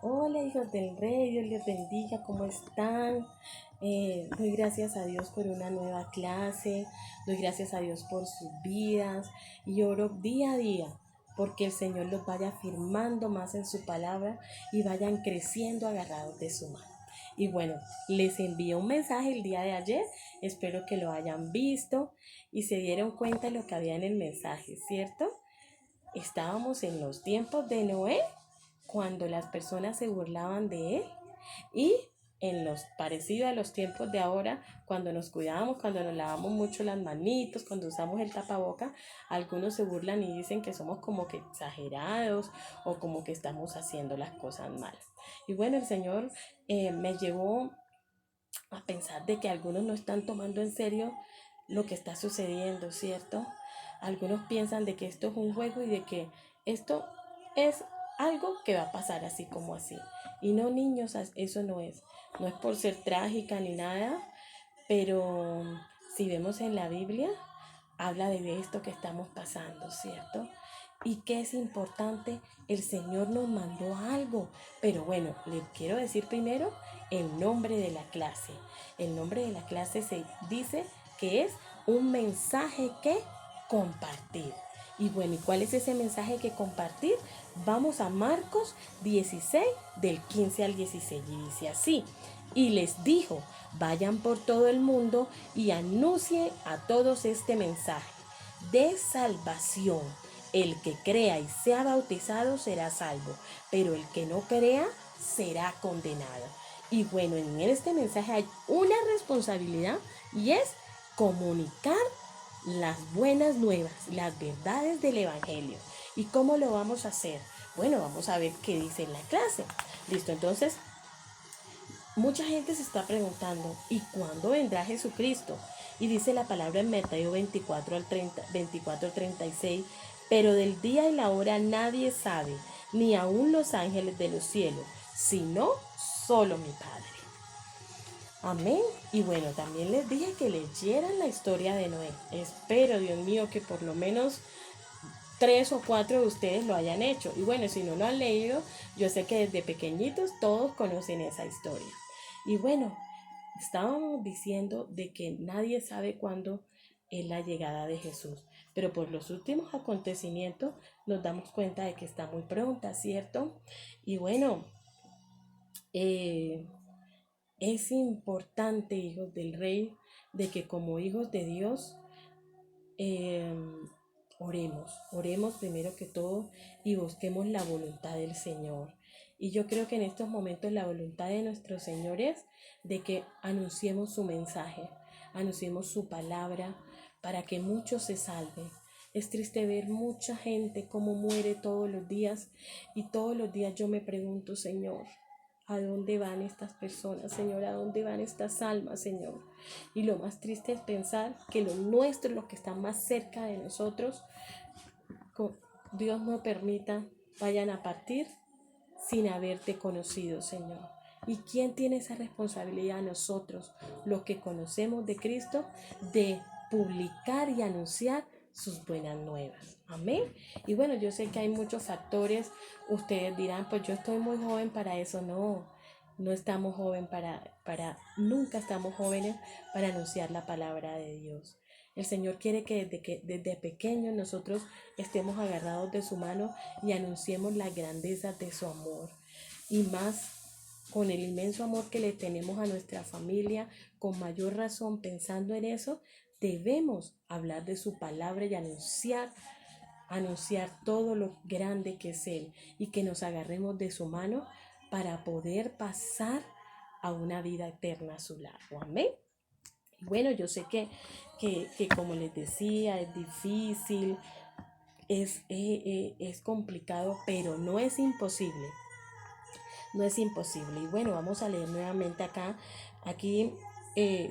Hola hijos del rey, Dios les bendiga, ¿cómo están? Doy gracias a Dios por una nueva clase, doy gracias a Dios por sus vidas y oro día a día porque el Señor los vaya afirmando más en su palabra y vayan creciendo agarrados de su mano. Y bueno, les envié un mensaje el día de ayer, espero que lo hayan visto y se dieron cuenta de lo que había en el mensaje, ¿cierto? Estábamos en los tiempos de Noé, cuando las personas se burlaban de él, y en los parecido a los tiempos de ahora, cuando nos cuidamos, cuando nos lavamos mucho las manitos, cuando usamos el tapaboca, algunos se burlan y dicen que somos como que exagerados o como que estamos haciendo las cosas mal. Y bueno, el Señor me llevó a pensar de que algunos no están tomando en serio lo que está sucediendo, ¿cierto? Algunos piensan de que esto es un juego y de que esto es algo que va a pasar así como así. Y no, niños, eso no es. No es por ser trágica ni nada, pero si vemos en la Biblia, habla de esto que estamos pasando, ¿cierto? Y que es importante, el Señor nos mandó algo. Pero bueno, les quiero decir primero el nombre de la clase. El nombre de la clase se dice que es un mensaje que compartir. Y bueno, ¿y cuál es ese mensaje que compartir? Vamos a Marcos 16, del 15 al 16. Y dice así: y les dijo, vayan por todo el mundo y anuncien a todos este mensaje de salvación. El que crea y sea bautizado será salvo, pero el que no crea será condenado. Y bueno, en este mensaje hay una responsabilidad y es comunicar las buenas nuevas, las verdades del Evangelio. ¿Y cómo lo vamos a hacer? Bueno, vamos a ver qué dice en la clase. Listo, entonces mucha gente se está preguntando, ¿y cuándo vendrá Jesucristo? Y dice la palabra en Mateo 24:36, pero del día y la hora nadie sabe, ni aun los ángeles de los cielos, sino solo mi Padre. Amén. Y bueno, también les dije que leyeran la historia de Noé. Espero, Dios mío, que por lo menos 3 o 4 de ustedes lo hayan hecho. Y bueno, si no lo han leído, yo sé que desde pequeñitos todos conocen esa historia. Y bueno, estábamos diciendo de que nadie sabe cuándo es la llegada de Jesús, pero por los últimos acontecimientos nos damos cuenta de que está muy pronta, ¿cierto? Y bueno, eh, es importante, hijos del Rey, de que como hijos de Dios, eh, oremos primero que todo y busquemos la voluntad del Señor. Y yo creo que en estos momentos la voluntad de nuestro Señor es de que anunciemos su mensaje, anunciemos su palabra para que muchos se salven. Es triste ver mucha gente como muere todos los días y todos los días yo me pregunto, Señor, ¿a dónde van estas personas, Señor? ¿A dónde van estas almas, Señor? Y lo más triste es pensar que los nuestros, los que están más cerca de nosotros, Dios no permita, vayan a partir sin haberte conocido, Señor. ¿Y quién tiene esa responsabilidad? Nosotros, los que conocemos de Cristo, de publicar y anunciar sus buenas nuevas. Amén. Y bueno, yo sé que hay muchos factores. Ustedes dirán, pues yo estoy muy joven para eso. No, no estamos jóvenes nunca estamos jóvenes para anunciar la palabra de Dios. El Señor quiere que desde pequeños nosotros estemos agarrados de su mano y anunciemos la grandeza de su amor. Y más con el inmenso amor que le tenemos a nuestra familia, con mayor razón pensando en eso, debemos hablar de su palabra y anunciar todo lo grande que es Él y que nos agarremos de su mano para poder pasar a una vida eterna a su lado. Amén. Bueno, yo sé que como les decía, es difícil, es complicado, pero no es imposible. No es imposible. Y bueno, vamos a leer nuevamente acá. Aquí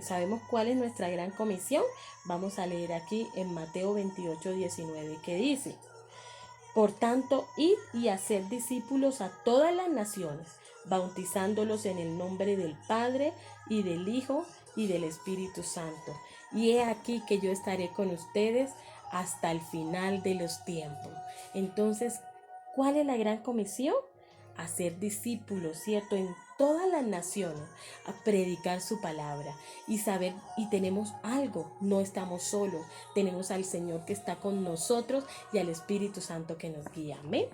sabemos cuál es nuestra gran comisión. Vamos a leer aquí en Mateo 28:19, que dice: por tanto, id y hacer discípulos a todas las naciones, bautizándolos en el nombre del Padre y del Hijo y del Espíritu Santo. Y he aquí que yo estaré con ustedes hasta el final de los tiempos. Entonces, ¿cuál es la gran comisión? a ser discípulos, ¿cierto? En todas las naciones, a predicar su palabra y saber, y tenemos algo, no estamos solos, tenemos al Señor que está con nosotros y al Espíritu Santo que nos guía. Amén.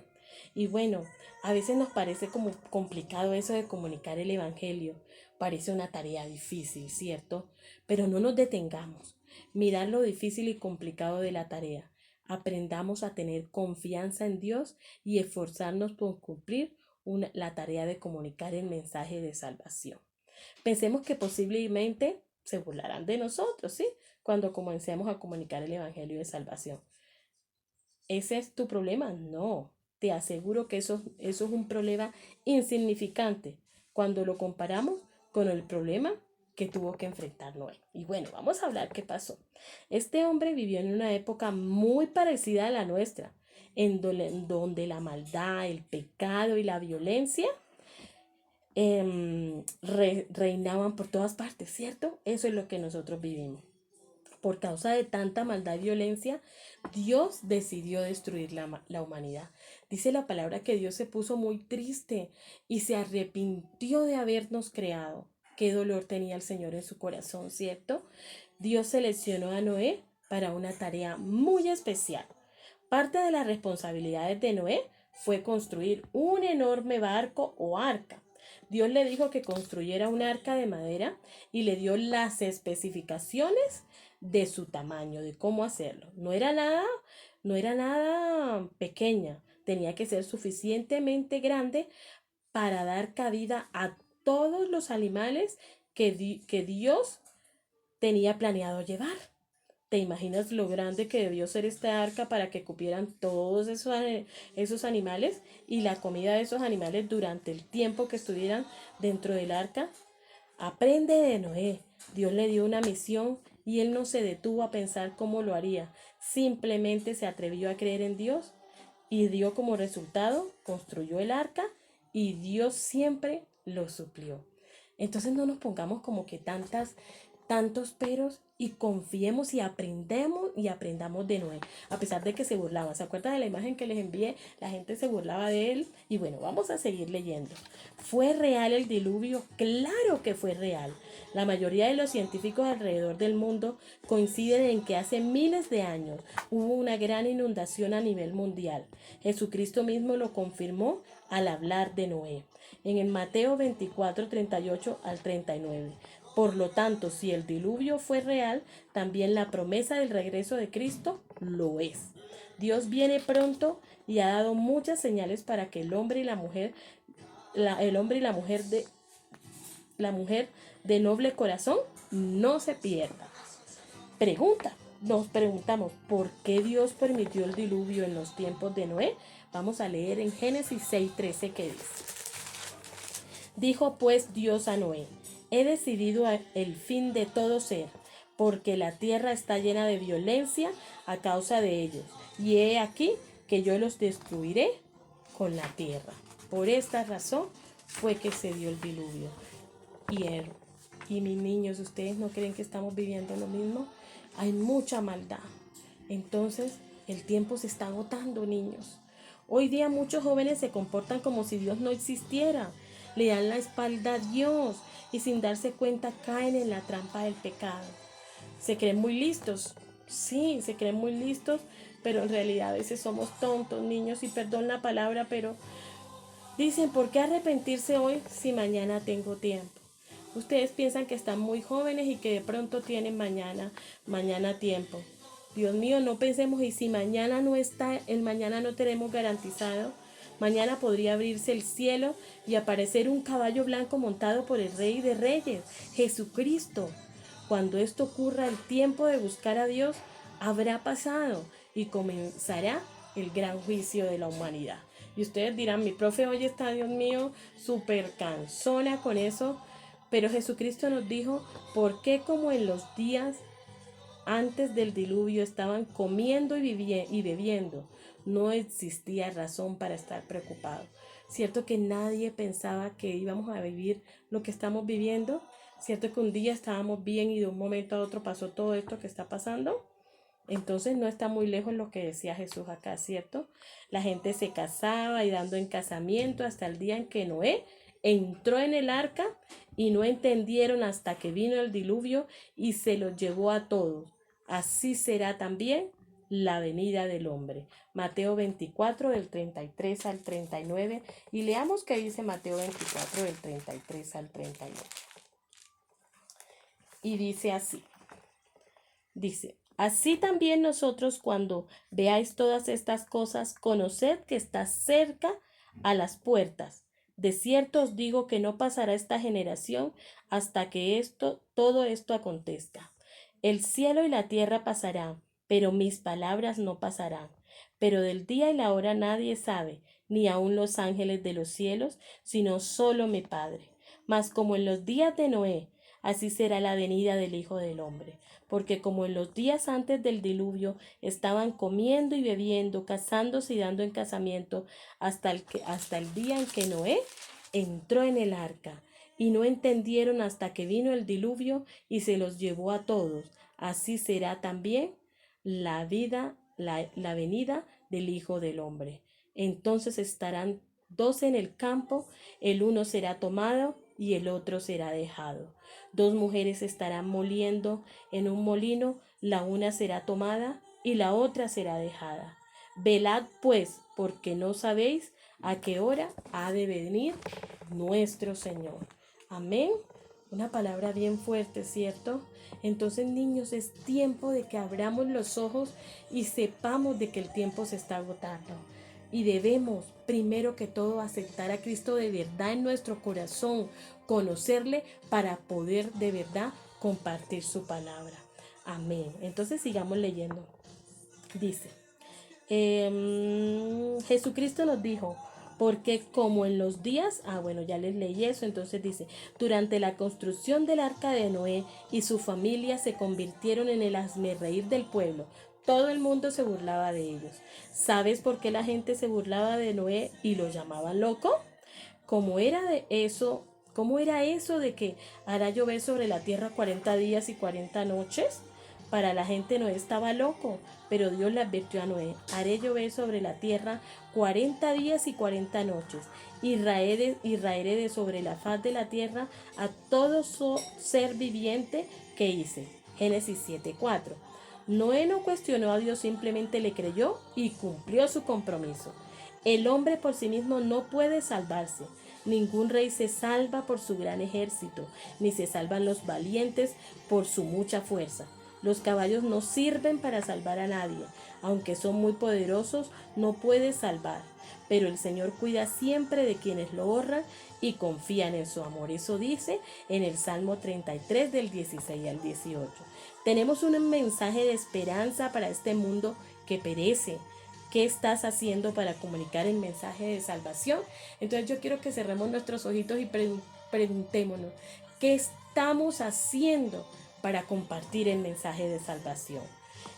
Y bueno, a veces nos parece como complicado eso de comunicar el Evangelio. Parece una tarea difícil, ¿cierto? Pero no nos detengamos. Mirar lo difícil y complicado de la tarea. Aprendamos a tener confianza en Dios y esforzarnos por cumplir la tarea de comunicar el mensaje de salvación. Pensemos que posiblemente se burlarán de nosotros, ¿sí? Cuando comencemos a comunicar el Evangelio de salvación. ¿Ese es tu problema? No. Te aseguro que eso es un problema insignificante cuando lo comparamos con el problema que tuvo que enfrentar Noé. Y bueno, vamos a hablar qué pasó. Este hombre vivió en una época muy parecida a la nuestra, donde la maldad, el pecado y la violencia reinaban por todas partes, ¿cierto? Eso es lo que nosotros vivimos. Por causa de tanta maldad y violencia, Dios decidió destruir la humanidad. Dice la palabra que Dios se puso muy triste y se arrepintió de habernos creado. Qué dolor tenía el Señor en su corazón, ¿cierto? Dios seleccionó a Noé para una tarea muy especial. Parte de las responsabilidades de Noé fue construir un enorme barco o arca. Dios le dijo que construyera un arca de madera y le dio las especificaciones de su tamaño, de cómo hacerlo. No era nada pequeña, tenía que ser suficientemente grande para dar cabida a todos los animales que Dios tenía planeado llevar. ¿Te imaginas lo grande que debió ser esta arca para que cupieran todos esos animales y la comida de esos animales durante el tiempo que estuvieran dentro del arca? Aprende de Noé. Dios le dio una misión y él no se detuvo a pensar cómo lo haría. Simplemente se atrevió a creer en Dios y dio como resultado, construyó el arca y Dios siempre lo suplió. Entonces no nos pongamos como que tantos peros y confiemos y aprendamos de Noé, a pesar de que se burlaban. ¿Se acuerdan de la imagen que les envié? La gente se burlaba de él y bueno, vamos a seguir leyendo. ¿Fue real el diluvio? Claro que fue real. La mayoría de los científicos alrededor del mundo coinciden en que hace miles de años hubo una gran inundación a nivel mundial. Jesucristo mismo lo confirmó al hablar de Noé en el Mateo 24, 38 al 39. Por lo tanto, si el diluvio fue real, también la promesa del regreso de Cristo lo es. Dios viene pronto y ha dado muchas señales para que el hombre y la mujer, la mujer de noble corazón no se pierda. Nos preguntamos, ¿por qué Dios permitió el diluvio en los tiempos de Noé? Vamos a leer en Génesis 6:13 que dice: Dijo pues Dios a Noé: he decidido el fin de todo ser, porque la tierra está llena de violencia a causa de ellos, y he aquí que yo los destruiré con la tierra. Por esta razón fue que se dio el diluvio. Y mis niños, ¿ustedes no creen que estamos viviendo lo mismo? Hay mucha maldad. Entonces, el tiempo se está agotando, niños. Hoy día muchos jóvenes se comportan como si Dios no existiera. Le dan la espalda a Dios y sin darse cuenta caen en la trampa del pecado. Se creen muy listos. Sí, se creen muy listos, pero en realidad a veces somos tontos, niños, y perdón la palabra, pero dicen, ¿por qué arrepentirse hoy si mañana tengo tiempo? Ustedes piensan que están muy jóvenes y que de pronto tienen mañana tiempo. Dios mío, no pensemos, y si mañana no está, el mañana no tenemos garantizado. Mañana podría abrirse el cielo y aparecer un caballo blanco montado por el Rey de Reyes, Jesucristo. Cuando esto ocurra, el tiempo de buscar a Dios habrá pasado y comenzará el gran juicio de la humanidad. Y ustedes dirán, mi profe hoy está, Dios mío, súper cansona con eso. Pero Jesucristo nos dijo, ¿por qué como en los días antes del diluvio estaban comiendo y bebiendo? No existía razón para estar preocupados. ¿Cierto que nadie pensaba que íbamos a vivir lo que estamos viviendo? ¿Cierto que un día estábamos bien y de un momento a otro pasó todo esto que está pasando? Entonces no está muy lejos lo que decía Jesús acá, ¿cierto? La gente se casaba y dando en casamiento hasta el día en que Noé entró en el arca y no entendieron hasta que vino el diluvio y se los llevó a todos. Así será también la venida del hombre. Mateo 24 del 33 al 39 y leamos qué dice Mateo 24 del 33 al 39. Y dice así, dice, así también nosotros cuando veáis todas estas cosas, conoced que está cerca a las puertas. De cierto os digo que no pasará esta generación hasta que todo esto acontezca. El cielo y la tierra pasarán, pero mis palabras no pasarán. Pero del día y la hora nadie sabe, ni aun los ángeles de los cielos, sino solo mi Padre. Mas como en los días de Noé, así será la venida del Hijo del Hombre. Porque como en los días antes del diluvio estaban comiendo y bebiendo, casándose y dando en casamiento, hasta el día en que Noé entró en el arca, y no entendieron hasta que vino el diluvio y se los llevó a todos. Así será también la venida del Hijo del Hombre. Entonces estarán dos en el campo, el uno será tomado y el otro será dejado. Dos mujeres estarán moliendo en un molino, la una será tomada y la otra será dejada. Velad pues, porque no sabéis a qué hora ha de venir nuestro Señor. Amén. Una palabra bien fuerte, ¿cierto? Entonces, niños, es tiempo de que abramos los ojos y sepamos de que el tiempo se está agotando. Y debemos, primero que todo, aceptar a Cristo de verdad en nuestro corazón, conocerle para poder de verdad compartir su palabra. Amén. Entonces, sigamos leyendo. Dice, Jesucristo nos dijo, porque como en los días, bueno, ya les leí eso, entonces dice, durante la construcción del arca de Noé y su familia se convirtieron en el hazmerreír del pueblo. Todo el mundo se burlaba de ellos. ¿Sabes por qué la gente se burlaba de Noé y lo llamaban loco? ¿Cómo era eso de que hará llover sobre la tierra 40 días y 40 noches? Para la gente Noé estaba loco, pero Dios le advirtió a Noé, haré llover sobre la tierra 40 días y 40 noches, y raeré de sobre la faz de la tierra a todo ser viviente que hice. Génesis 7:4. Noé no cuestionó a Dios, simplemente le creyó y cumplió su compromiso. El hombre por sí mismo no puede salvarse. Ningún rey se salva por su gran ejército, ni se salvan los valientes por su mucha fuerza. Los caballos no sirven para salvar a nadie. Aunque son muy poderosos, no puede salvar. Pero el Señor cuida siempre de quienes lo honran y confían en su amor. Eso dice en el Salmo 33 del 16 al 18. Tenemos un mensaje de esperanza para este mundo que perece. ¿Qué estás haciendo para comunicar el mensaje de salvación? Entonces yo quiero que cerremos nuestros ojitos y preguntémonos, ¿qué estamos haciendo para compartir el mensaje de salvación?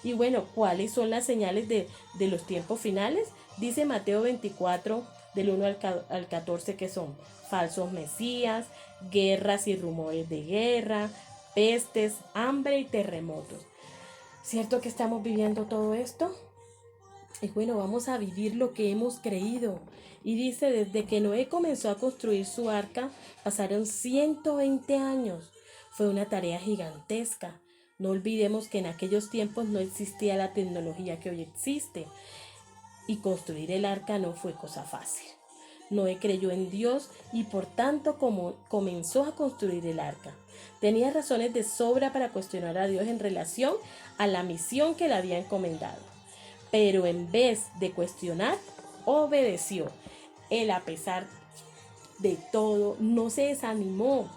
Y bueno, ¿cuáles son las señales de los tiempos finales? Dice Mateo 24, del 1 al 14, que son falsos mesías, guerras y rumores de guerra, pestes, hambre y terremotos. ¿Cierto que estamos viviendo todo esto? Y bueno, vamos a vivir lo que hemos creído. Y dice, desde que Noé comenzó a construir su arca, pasaron 120 años. Fue una tarea gigantesca. No olvidemos que en aquellos tiempos no existía la tecnología que hoy existe. Y construir el arca no fue cosa fácil. Noé creyó en Dios y por tanto comenzó a construir el arca. Tenía razones de sobra para cuestionar a Dios en relación a la misión que le había encomendado. Pero en vez de cuestionar, obedeció. Él, a pesar de todo, no se desanimó.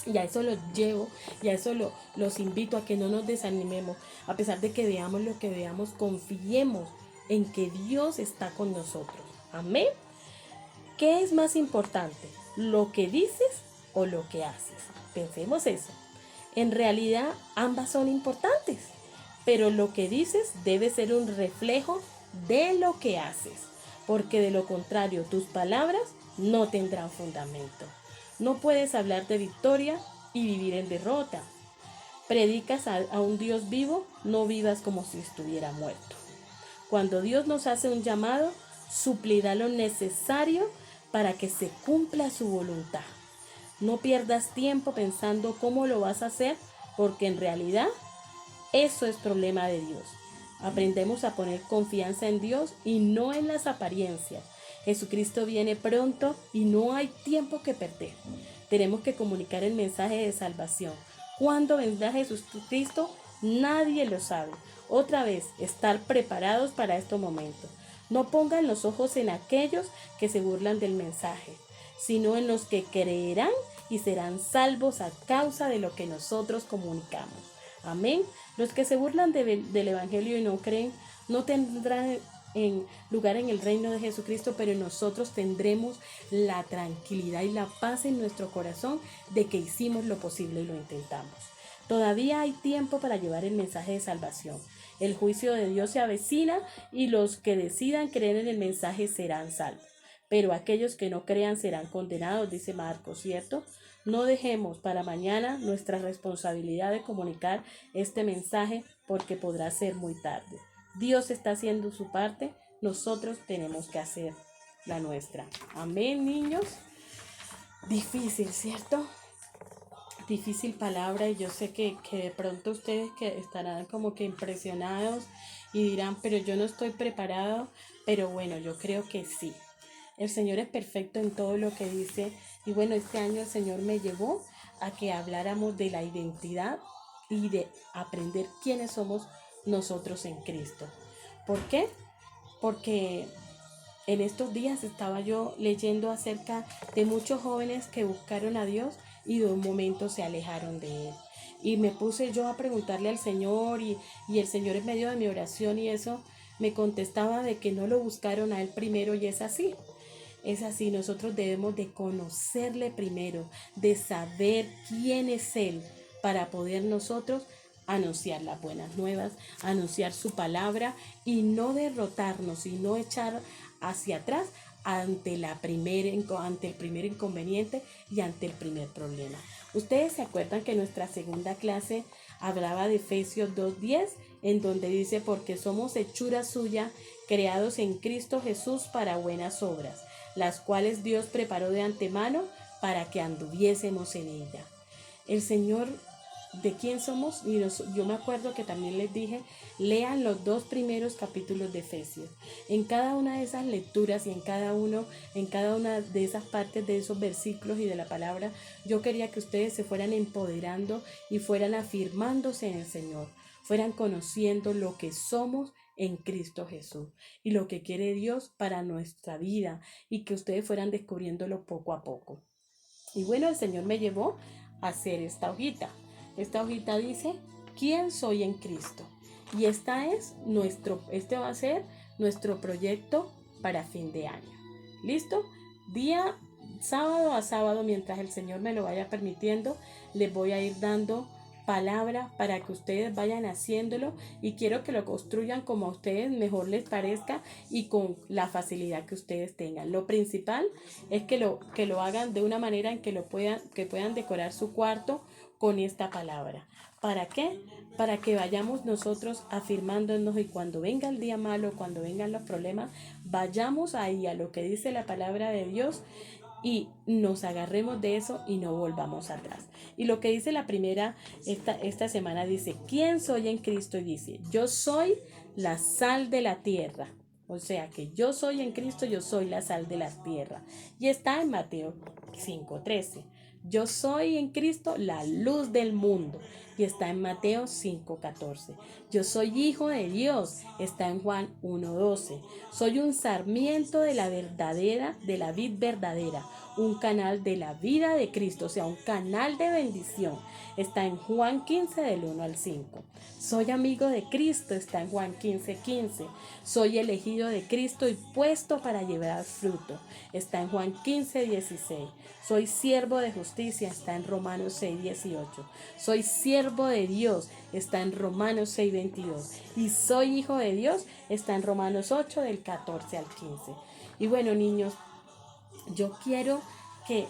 Y a eso los llevo, y a eso los invito a que no nos desanimemos. A pesar de que veamos lo que veamos, confiemos en que Dios está con nosotros. Amén. ¿Qué es más importante? ¿Lo que dices o lo que haces? Pensemos eso. En realidad, ambas son importantes. Pero lo que dices debe ser un reflejo de lo que haces, porque de lo contrario tus palabras no tendrán fundamento. No puedes hablar de victoria y vivir en derrota. predicas a un Dios vivo, no vivas como si estuviera muerto. Cuando Dios nos hace un llamado, suplirá lo necesario para que se cumpla su voluntad. No pierdas tiempo pensando cómo lo vas a hacer, porque en realidad eso es problema de Dios. Aprendemos a poner confianza en Dios y no en las apariencias. Jesucristo viene pronto y no hay tiempo que perder. Tenemos que comunicar el mensaje de salvación. ¿Cuándo vendrá Jesucristo? Nadie lo sabe. Otra vez, estar preparados para estos momentos. No pongan los ojos en aquellos que se burlan del mensaje, sino en los que creerán y serán salvos a causa de lo que nosotros comunicamos. Amén. Los que se burlan del Evangelio y no creen, no tendrán lugar en el reino de Jesucristo, pero nosotros tendremos la tranquilidad y la paz en nuestro corazón de que hicimos lo posible y lo intentamos. Todavía hay tiempo para llevar el mensaje de salvación. El juicio de Dios se avecina y los que decidan creer en el mensaje serán salvos. Pero aquellos que no crean serán condenados, dice Marcos, ¿cierto? No dejemos para mañana nuestra responsabilidad de comunicar este mensaje porque podrá ser muy tarde. Dios está haciendo su parte, nosotros tenemos que hacer la nuestra. Amén, niños. Difícil, ¿cierto? Difícil palabra, y yo sé que de pronto ustedes que estarán como que impresionados y dirán, pero yo no estoy preparado, pero bueno, yo creo que sí. El Señor es perfecto en todo lo que dice, y bueno, este año el Señor me llevó a que habláramos de la identidad y de aprender quiénes somos nosotros en Cristo. ¿Por qué? Porque en estos días estaba yo leyendo acerca de muchos jóvenes que buscaron a Dios y de un momento se alejaron de Él. Y me puse yo a preguntarle al Señor y el Señor en medio de mi oración y eso me contestaba de que no lo buscaron a Él primero, y es así. Es así, nosotros debemos de conocerle primero, de saber quién es Él para poder nosotros anunciar las buenas nuevas, anunciar su palabra y no derrotarnos y no echar hacia atrás ante ante el primer inconveniente y ante el primer problema. Ustedes se acuerdan que nuestra segunda clase hablaba de Efesios 2:10, en donde dice, porque somos hechura suya, creados en Cristo Jesús para buenas obras, las cuales Dios preparó de antemano para que anduviésemos en ella. El Señor, ¿de quién somos? Y yo me acuerdo que también les dije, lean los 2 primeros capítulos de Efesios. En cada una de esas lecturas y en cada una de esas partes de esos versículos y de la palabra, yo quería que ustedes se fueran empoderando y fueran afirmándose en el Señor, fueran conociendo lo que somos en Cristo Jesús y lo que quiere Dios para nuestra vida, y que ustedes fueran descubriéndolo poco a poco. Y bueno, el Señor me llevó a hacer esta hojita. Esta hojita dice, ¿quién soy en Cristo? Y este va a ser nuestro proyecto para fin de año. ¿Listo? Día sábado a sábado, mientras el Señor me lo vaya permitiendo, les voy a ir dando palabra para que ustedes vayan haciéndolo, y quiero que lo construyan como a ustedes mejor les parezca y con la facilidad que ustedes tengan. Lo principal es que lo hagan de una manera en que puedan decorar su cuarto con esta palabra. ¿Para qué? Para que vayamos nosotros afirmándonos, y cuando venga el día malo, cuando vengan los problemas, vayamos ahí a lo que dice la palabra de Dios y nos agarremos de eso y no volvamos atrás. Y lo que dice la primera, esta semana dice, ¿quién soy en Cristo? Y dice, yo soy la sal de la tierra. O sea que yo soy en Cristo, yo soy la sal de la tierra. Y está en Mateo 5:13. Yo soy en Cristo la luz del mundo. Y está en Mateo 5:14. Yo soy hijo de Dios. Está en Juan 1:12. Soy un sarmiento de la vid verdadera, un canal de la vida de Cristo, o sea, un canal de bendición. Está en Juan 15 del 1 al 5. Soy amigo de Cristo, está en Juan 15:15. Soy elegido de Cristo y puesto para llevar fruto. Está en Juan 15:16. Soy siervo de justicia, está en Romanos 6:18. Soy siervo de Dios, está en Romanos 6:22. Y soy hijo de Dios, está en Romanos 8 del 14 al 15. Y bueno, niños, yo quiero que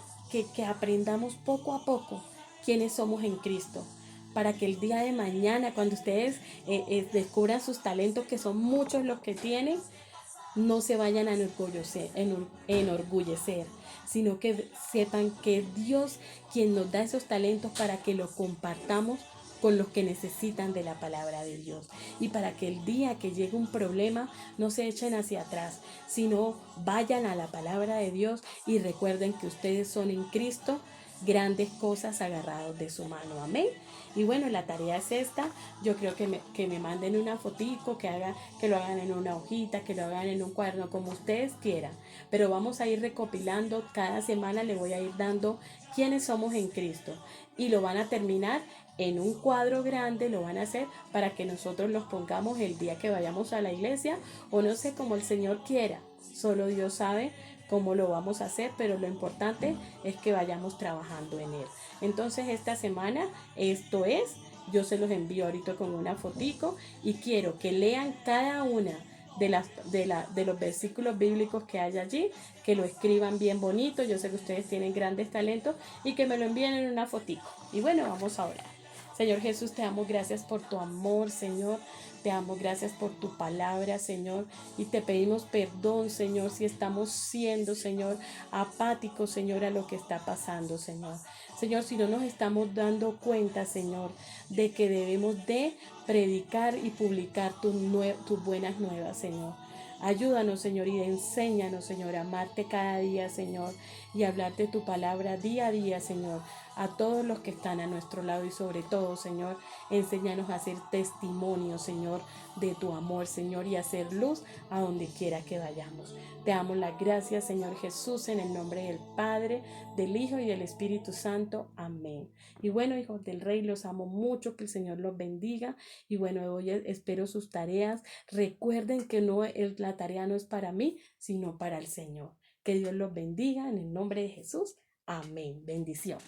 aprendamos poco a poco quiénes somos en Cristo, para que el día de mañana, cuando ustedes descubran sus talentos, que son muchos los que tienen, no se vayan a enorgullecer, sino que sepan que es Dios quien nos da esos talentos para que los compartamos con los que necesitan de la palabra de Dios. Y para que el día que llegue un problema no se echen hacia atrás, sino vayan a la palabra de Dios y recuerden que ustedes son en Cristo grandes cosas agarrados de su mano. Amén. Y bueno, la tarea es esta. Yo creo que me manden una fotico, que lo hagan en una hojita, que lo hagan en un cuaderno, como ustedes quieran. Pero vamos a ir recopilando, cada semana le voy a ir dando quiénes somos en Cristo. Y lo van a terminar en un cuadro grande, lo van a hacer para que nosotros los pongamos el día que vayamos a la iglesia, o no sé, como el Señor quiera. Solo Dios sabe cómo lo vamos a hacer, pero lo importante es que vayamos trabajando en él. Entonces esta semana esto es, yo se los envío ahorita con una fotico y quiero que lean cada una de los versículos bíblicos que hay allí, que lo escriban bien bonito. Yo sé que ustedes tienen grandes talentos y que me lo envíen en una fotico. Y bueno, vamos a orar. Señor Jesús, te damos gracias por tu amor, Señor. Te damos gracias por tu palabra, Señor. Y te pedimos perdón, Señor, si estamos siendo, Señor, apáticos, Señor, a lo que está pasando, Señor. Señor, si no nos estamos dando cuenta, Señor, de que debemos de predicar y publicar tus buenas nuevas, Señor. Ayúdanos, Señor, y enséñanos, Señor, a amarte cada día, Señor, y hablarte tu palabra día a día, Señor, a todos los que están a nuestro lado y sobre todo, Señor, enséñanos a hacer testimonio, Señor, de tu amor, Señor, y hacer luz a donde quiera que vayamos. Te damos las gracias, Señor Jesús, en el nombre del Padre, del Hijo y del Espíritu Santo. Amén. Y bueno, hijos del Rey, los amo mucho, que el Señor los bendiga. Y bueno, hoy espero sus tareas. Recuerden que la tarea no es para mí, sino para el Señor. Que Dios los bendiga en el nombre de Jesús. Amén. Bendición.